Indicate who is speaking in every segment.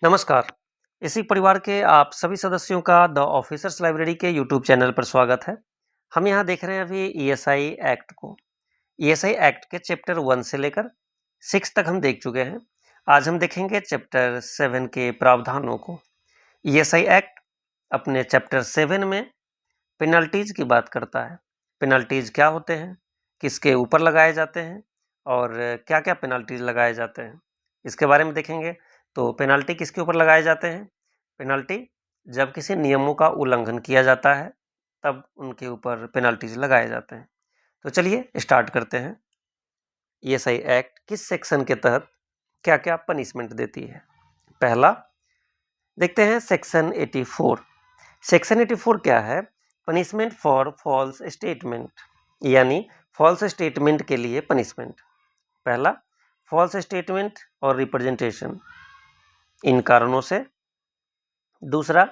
Speaker 1: नमस्कार। इसी परिवार के आप सभी सदस्यों का द ऑफिसर्स लाइब्रेरी के यूट्यूब चैनल पर स्वागत है। हम यहाँ देख रहे हैं अभी ईएसआई एक्ट को। ईएसआई एक्ट के चैप्टर 1 से लेकर 6 तक हम देख चुके हैं। आज हम देखेंगे चैप्टर 7 के प्रावधानों को। ईएसआई एक्ट अपने चैप्टर 7 में पेनल्टीज की बात करता है। पेनल्टीज क्या होते हैं, किसके ऊपर लगाए जाते हैं और क्या-क्या पेनल्टीज लगाए जाते हैं, इसके बारे में देखेंगे। तो पेनल्टी किसके ऊपर लगाए जाते हैं? पेनल्टी जब किसी नियमों का उल्लंघन किया जाता है तब उनके ऊपर पेनल्टीज लगाए जाते हैं। तो चलिए स्टार्ट करते हैं। ईएसआई एक्ट किस सेक्शन के तहत क्या-क्या पनिशमेंट देती है? पहला देखते हैं सेक्शन 84। सेक्शन 84 क्या है? पनिशमेंट फॉर फॉल्स स्टेटमेंट, यानी फॉल्स स्टेटमेंट के लिए पनिशमेंट। पहला फॉल्स स्टेटमेंट और रिप्रेजेंटेशन, इन कारणों से। दूसरा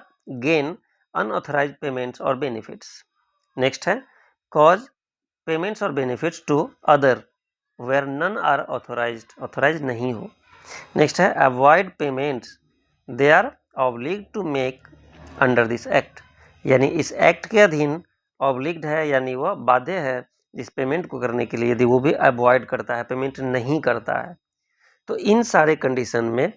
Speaker 1: गेन अनऑथराइज्ड पेमेंट्स और बेनिफिट्स। नेक्स्ट है कॉज पेमेंट्स और benefits to other where none are authorised नहीं हो। नेक्स्ट है avoid payments they are obliged to make under this act, यानी इस एक्ट के अधीन ऑब्लिग्ड है, यानी वह बाध्य है इस पेमेंट को करने के लिए, यदि वो भी अवॉइड करता है, पेमेंट नहीं करता है। तो इन सारे कंडीशन में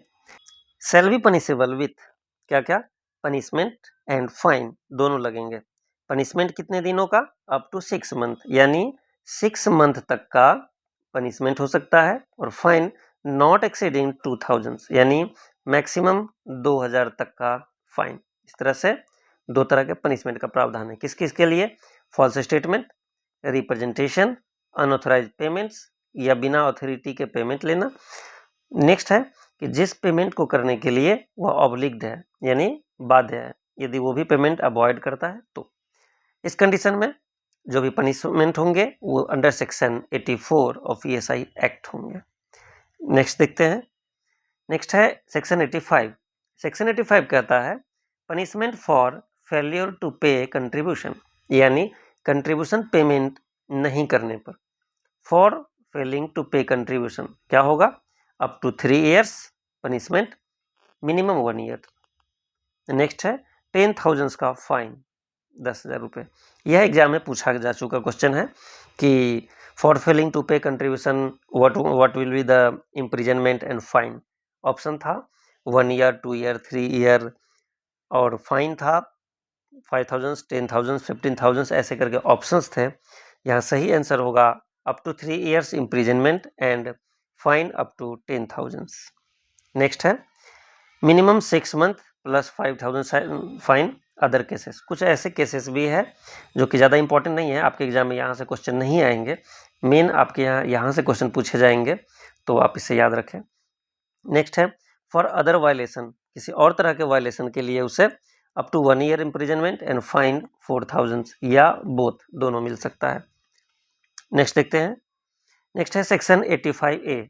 Speaker 1: शैल बी पनिशेबल विथ क्या क्या? पनिशमेंट एंड फाइन दोनों लगेंगे। पनिशमेंट कितने दिनों का? अप टू 6 मंथ, यानी 6 मंथ तक का पनिशमेंट हो सकता है। और फाइन नॉट एक्सीडिंग 2000, यानी मैक्सिमम 2000 तक का फाइन। इस तरह से दो तरह के पनिशमेंट का प्रावधान है। किस किस के लिए? False statement, representation, unauthorised payments या बिना अथॉरिटी के पेमेंट लेना। नेक्स्ट है कि जिस पेमेंट को करने के लिए वह ऑब्लिग्ड है, यानी बाध्य है, यदि वो भी पेमेंट अवॉइड करता है तो इस कंडीशन में जो भी पनिशमेंट होंगे वो under section 84 of ESI act होंगे। नेक्स्ट देखते हैं। नेक्स्ट है सेक्शन 85। सेक्शन 85 कहता है punishment for failure to pay contribution, यानी कंट्रीब्यूशन पेमेंट नहीं करने पर। For failing to pay contribution क्या होगा? Up to 3 years punishment, minimum 1 year। Next है 10,000 का फाइन, 10,000 रुपये। यह एग्जाम में पूछा जा चुका क्वेश्चन है कि for failing to pay contribution what will be the imprisonment and fine. Option था 1 year, 2 year, 3 year और फाइन था 5,000, 10,000, 15,000 ऐसे करके ऑप्शंस थे। यहाँ सही आंसर होगा up to 3 years imprisonment and fine up to 10,000। Next है minimum 6 month plus 5,000 fine other cases. कुछ ऐसे केसेस भी है जो कि ज़्यादा इंपॉर्टेंट नहीं है, आपके एग्जाम में यहाँ से क्वेश्चन नहीं आएंगे, मेन आपके यहाँ से क्वेश्चन पूछे जाएंगे, तो आप इसे याद रखें। नेक्स्ट है फॉर अदर वायलेशन, किसी और तरह के वायलेशन के लिए उसे up to 1 year imprisonment and fine 4,000 या बोथ, दोनों मिल सकता है। नेक्स्ट देखते हैं। नेक्स्ट है सेक्शन 85A।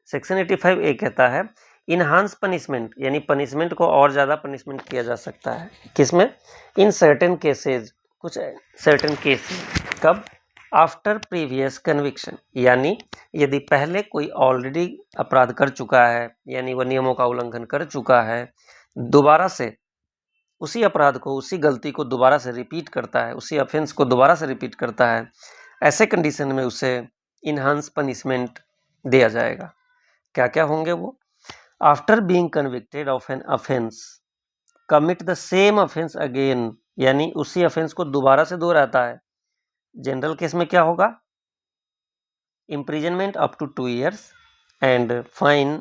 Speaker 1: सेक्शन 85A कहता है इनहांस पनिशमेंट, यानी पनिशमेंट को और ज़्यादा पनिशमेंट किया जा सकता है। किसमें? इन सर्टेन केसेज, कुछ सर्टेन केसेज। कब? आफ्टर प्रीवियस कन्विक्शन, यानी यदि पहले कोई ऑलरेडी अपराध कर चुका है, यानी वह नियमों का उल्लंघन कर चुका है, दोबारा से उसी अपराध को, उसी गलती को दोबारा से रिपीट करता है, उसी ऑफेंस को दोबारा से रिपीट करता है, ऐसे कंडीशन में उसे इनहांस पनिशमेंट दिया जाएगा। क्या क्या होंगे वो? After being convicted of an offence commit the same offence again, यानी उसी ऑफेंस को दोबारा से दोहराता है। जनरल केस में क्या होगा? Imprisonment up to 2 years and fine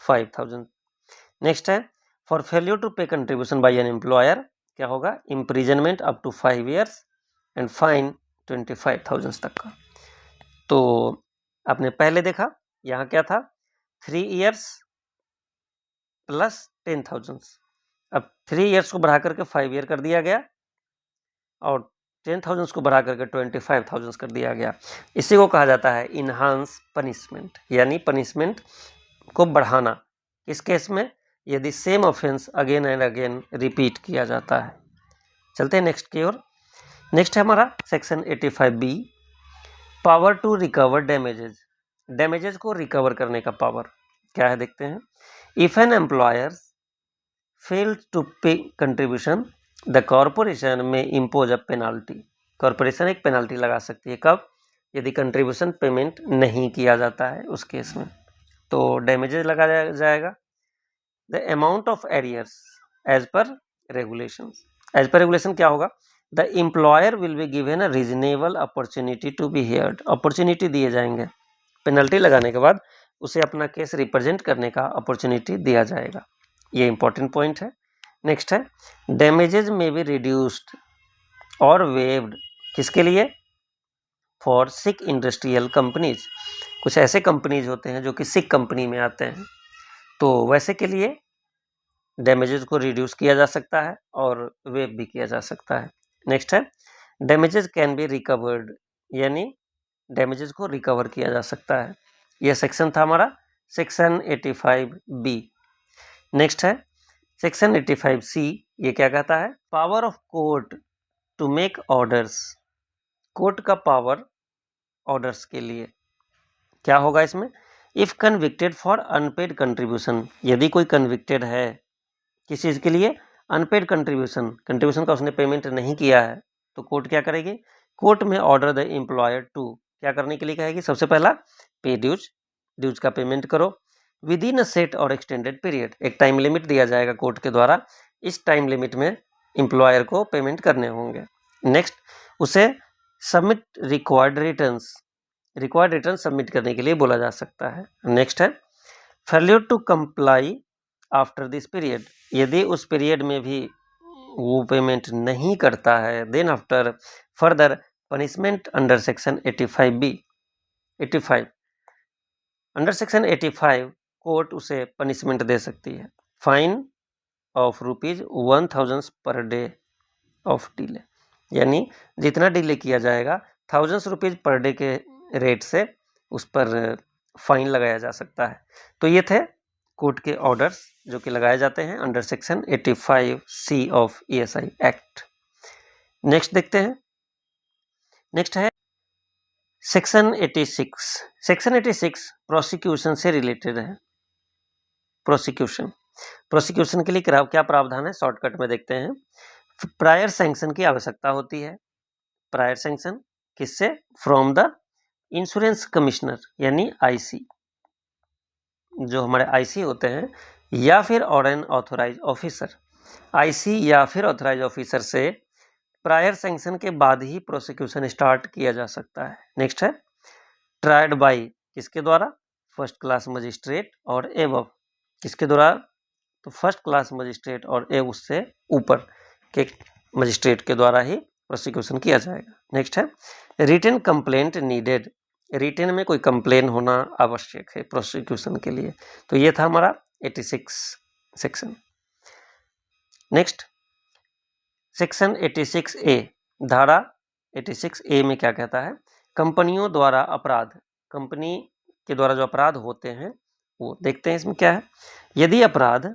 Speaker 1: 5,000। Next है for failure to pay contribution by an employer क्या होगा? Imprisonment up to 5 years and fine 25,000 तक का। तो आपने पहले देखा यहाँ क्या था? 3 years प्लस 10,000। अब 3 years को बढ़ा करके 5 year कर दिया गया और 10,000 को बढ़ा करके 25,000 कर दिया गया। इसी को कहा जाता है इनहांस पनिशमेंट, यानी पनिशमेंट को बढ़ाना। इस केस में यदि same offence again and again repeat किया जाता है। चलते हैं नेक्स्ट की ओर। नेक्स्ट है हमारा section 85B, power to recover damages. Damages को रिकवर करने का पावर क्या है देखते हैं। If an employer fails to pay contribution the corporation may impose a penalty. Corporation एक पेनाल्टी लगा सकती है, कब? यदि कंट्रीब्यूशन पेमेंट नहीं किया जाता है उस केस में, तो डैमेजेस लगाया जाएगा। The amount of arrears as per regulations. As per regulation क्या होगा? The employer will be given a reasonable opportunity to be heard. Opportunity दिए जाएंगे, पेनल्टी लगाने के बाद उसे अपना केस रिप्रेजेंट करने का अपॉर्चुनिटी दिया जाएगा। ये इंपॉर्टेंट पॉइंट है। नेक्स्ट है डैमेजेस में बी रिड्यूस्ड और वेव्ड। किसके लिए? For sick industrial companies. कुछ ऐसे कंपनीज होते हैं जो कि सिक कंपनी में आते हैं, तो वैसे के लिए डैमेजेस को रिड्यूस किया जा सकता है और वेव भी किया जा सकता है। नेक्स्ट है डैमेजेस कैन बी रिकवर्ड, यानी डैमेजेस को रिकवर किया जा सकता है। यह सेक्शन था हमारा सेक्शन 85B। नेक्स्ट है सेक्शन 85C। ये क्या कहता है? Power of court to make orders. Court का पावर ऑर्डर्स के लिए क्या होगा इसमें? If convicted for unpaid contribution. यदि कोई कन्विक्टेड है किस चीज के लिए? अनपेड कंट्रीब्यूशन का उसने पेमेंट नहीं किया है, तो कोर्ट क्या करेगी? कोर्ट में ऑर्डर द एम्प्लॉयर टू, क्या करने के लिए कहेगी? सबसे पहला पे ड्यूज का पेमेंट करो विद इन अ सेट और एक्सटेंडेड पीरियड। एक टाइम लिमिट दिया जाएगा कोर्ट के द्वारा, इस टाइम लिमिट में एम्प्लॉयर को पेमेंट करने होंगे। नेक्स्ट उसे सबमिट रिक्वायर्ड रिटर्न सबमिट करने के लिए बोला जा सकता है। नेक्स्ट है failure to comply after this period. यदि उस पीरियड में भी वो पेमेंट नहीं करता है, then after further punishment under section 85B 85 under section 85 court उसे पनिशमेंट दे सकती है, fine of ₹1000 per day of delay. यानी जितना डिले किया जाएगा ₹1000 पर डे के रेट से उस पर फाइन लगाया जा सकता है। तो ये थे कोर्ट के ऑर्डर्स जो कि लगाए जाते हैं under section 85C of ESI act. Next देखते हैं। नेक्स्ट है सेक्शन 86। सेक्शन 86 प्रोसिक्यूशन से रिलेटेड है। प्रोसिक्यूशन के लिए क्या प्रावधान है, शॉर्टकट में देखते हैं। प्रायर सैंक्शन की आवश्यकता होती है। प्रायर सैंक्शन किससे? फ्रॉम द इंश्योरेंस कमिश्नर, यानी IC, जो हमारे IC होते हैं, या फिर और एन ऑथोराइज ऑफिसर। IC या फिर ऑथोराइज ऑफिसर से प्रायर सैंक्शन के बाद ही प्रोसिक्यूशन स्टार्ट किया जा सकता है। नेक्स्ट है ट्राइड बाय, किसके द्वारा? फर्स्ट क्लास मजिस्ट्रेट और एबव। किसके द्वारा? तो फर्स्ट क्लास मजिस्ट्रेट और उससे ऊपर के मजिस्ट्रेट के द्वारा ही प्रोसिक्यूशन किया जाएगा। नेक्स्ट है रिटन कंप्लेंट नीडेड। रिटन में कोई कंप्लेन होना आवश्यक है प्रोसिक्यूशन के लिए। तो ये था हमारा 86 सेक्शन। नेक्स्ट सेक्शन 86A, धारा 86A में क्या कहता है? कंपनियों द्वारा अपराध। कंपनी के द्वारा जो अपराध होते हैं वो देखते हैं इसमें क्या है। यदि अपराध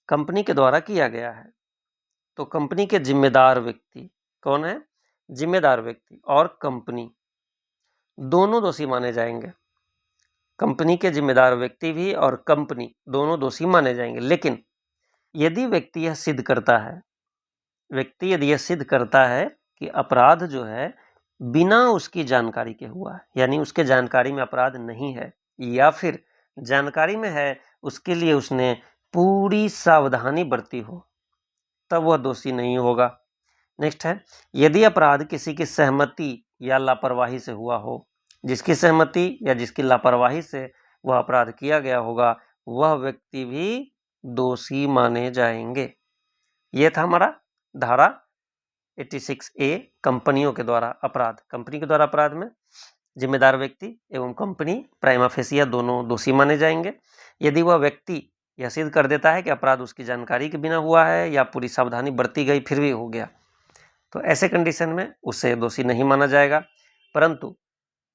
Speaker 1: कंपनी के द्वारा किया गया है तो कंपनी के जिम्मेदार व्यक्ति, कौन है? जिम्मेदार व्यक्ति और कंपनी दोनों दोषी माने जाएंगे। कंपनी के जिम्मेदार व्यक्ति भी और कंपनी दोनों दोषी माने जाएंगे। लेकिन यदि व्यक्ति यह सिद्ध करता है, यदि यह सिद्ध करता है कि अपराध जो है बिना उसकी जानकारी के हुआ है, यानी उसके जानकारी में अपराध नहीं है, या फिर जानकारी में है उसके लिए उसने पूरी सावधानी बरती हो, तब वह दोषी नहीं होगा। नेक्स्ट है यदि अपराध किसी की सहमति या लापरवाही से हुआ हो। जिसकी सहमति या जिसकी लापरवाही से वह अपराध किया गया होगा, वह व्यक्ति भी दोषी माने जाएंगे। यह था हमारा धारा 86A, कंपनियों के द्वारा अपराध। कंपनी के द्वारा अपराध में जिम्मेदार व्यक्ति एवं कंपनी प्राइमा फेसिया दोनों दोषी माने जाएंगे। यदि वह व्यक्ति यह सिद्ध कर देता है कि अपराध उसकी जानकारी के बिना हुआ है या पूरी सावधानी बरती गई फिर भी हो गया, तो ऐसे कंडीशन में उसे दोषी नहीं माना जाएगा। परंतु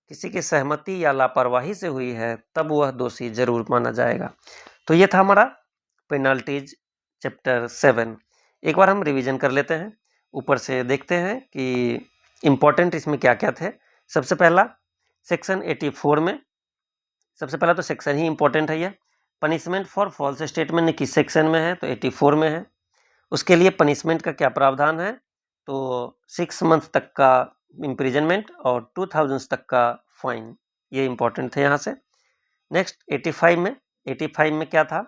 Speaker 1: किसी की सहमति या लापरवाही से हुई है तब वह दोषी जरूर माना जाएगा। तो यह था हमारा पेनल्टीज चैप्टर 7। एक बार हम रिवीजन कर लेते हैं, ऊपर से देखते हैं कि इम्पोर्टेंट इसमें क्या क्या थे। सबसे पहला सेक्शन 84 में, सबसे पहला तो सेक्शन ही इम्पोर्टेंट है। यह पनिशमेंट फॉर फॉल्स स्टेटमेंट किस सेक्शन में है? तो 84 में है। उसके लिए पनिशमेंट का क्या प्रावधान है? तो 6 मंथ तक का इम्प्रिजनमेंट और 2000 तक का फाइन, ये इंपॉर्टेंट थे यहाँ से। नेक्स्ट 85 में क्या था?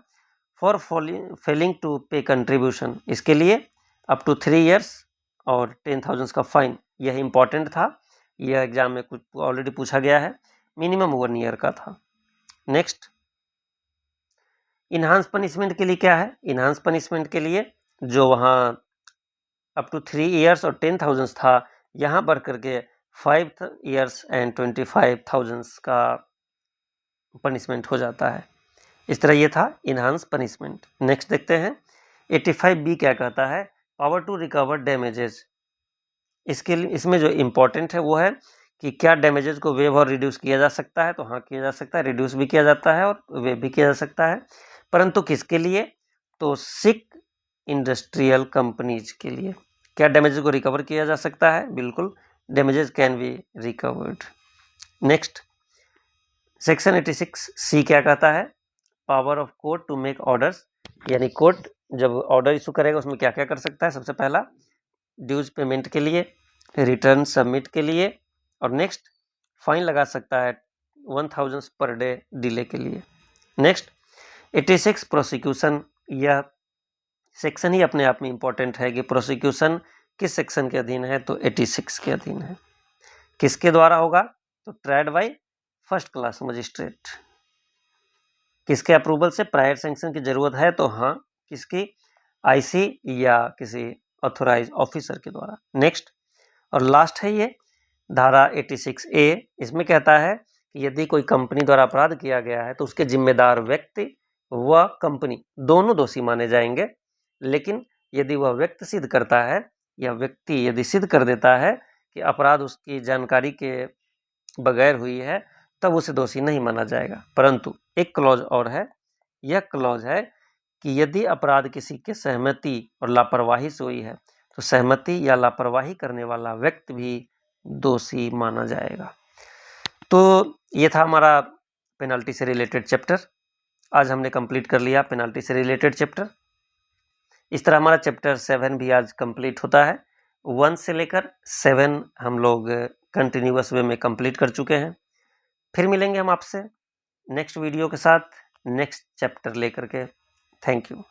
Speaker 1: For failing to pay contribution, इसके लिए अप टू 3 इयर्स और 10,000 का फाइन, यह इंपॉर्टेंट था। यह एग्जाम में कुछ ऑलरेडी पूछा गया है, मिनिमम 1 ईयर का था। नेक्स्ट इनहांस पनिशमेंट के लिए क्या है? इनहांस पनिशमेंट के लिए जो वहाँ अप टू 3 इयर्स और 10,000 था, यहाँ बढ़ करके 5 इयर्स एंड 25,000 का पनिशमेंट हो जाता है। इस तरह ये था इनहांस पनिशमेंट। नेक्स्ट देखते हैं 85B क्या कहता है? Power to recover damages. इसके लिए इसमें जो इम्पोर्टेंट है वो है कि क्या डैमेजेस को वेव और रिड्यूस किया जा सकता है? तो हाँ, किया जा सकता है, रिड्यूस भी किया जाता है और वेव भी किया जा सकता है, परंतु किसके लिए? तो सिक इंडस्ट्रियल कंपनीज के लिए। क्या डैमेजेस को रिकवर किया जा सकता है? बिल्कुल, damages can be recovered. Next section 86C क्या कहता है? Power of court to make orders, यानी कोर्ट जब ऑर्डर इशू करेगा उसमें क्या क्या कर सकता है? सबसे पहला ड्यूज पेमेंट के लिए, रिटर्न सबमिट के लिए, और नेक्स्ट फाइन लगा सकता है 1000 पर डे डिले के लिए। नेक्स्ट 86 प्रोसिक्यूशन, यह सेक्शन ही अपने आप में इंपॉर्टेंट है कि प्रोसिक्यूशन किस सेक्शन के अधीन है? तो 86 के अधीन है। किसके द्वारा होगा? तो tried by first class magistrate. किसके अप्रूवल से? प्रायर सैंक्शन की जरूरत है तो हाँ, किसकी? आईसी या किसी ऑथोराइज ऑफिसर के द्वारा। नेक्स्ट और लास्ट है ये धारा 86A, इसमें कहता है कि यदि कोई कंपनी द्वारा अपराध किया गया है तो उसके जिम्मेदार व्यक्ति व कंपनी दोनों दोषी माने जाएंगे, लेकिन यदि वह व्यक्ति सिद्ध करता है या व्यक्ति यदि सिद्ध कर देता है कि अपराध उसकी जानकारी के बगैर हुई है, तब उसे दोषी नहीं माना जाएगा। परंतु एक क्लॉज और है, यह क्लॉज है कि यदि अपराध किसी के सहमति और लापरवाही से हुई है तो सहमति या लापरवाही करने वाला व्यक्ति भी दोषी माना जाएगा। तो ये था हमारा पेनल्टी से रिलेटेड चैप्टर। आज हमने कंप्लीट कर लिया पेनल्टी से रिलेटेड चैप्टर। इस तरह हमारा चैप्टर 7 भी आज कंप्लीट होता है। 1 से लेकर 7 हम लोग कंटिन्यूअस वे में कंप्लीट कर चुके हैं। फिर मिलेंगे हम आपसे नेक्स्ट वीडियो के साथ, नेक्स्ट चैप्टर लेकर के। Thank you.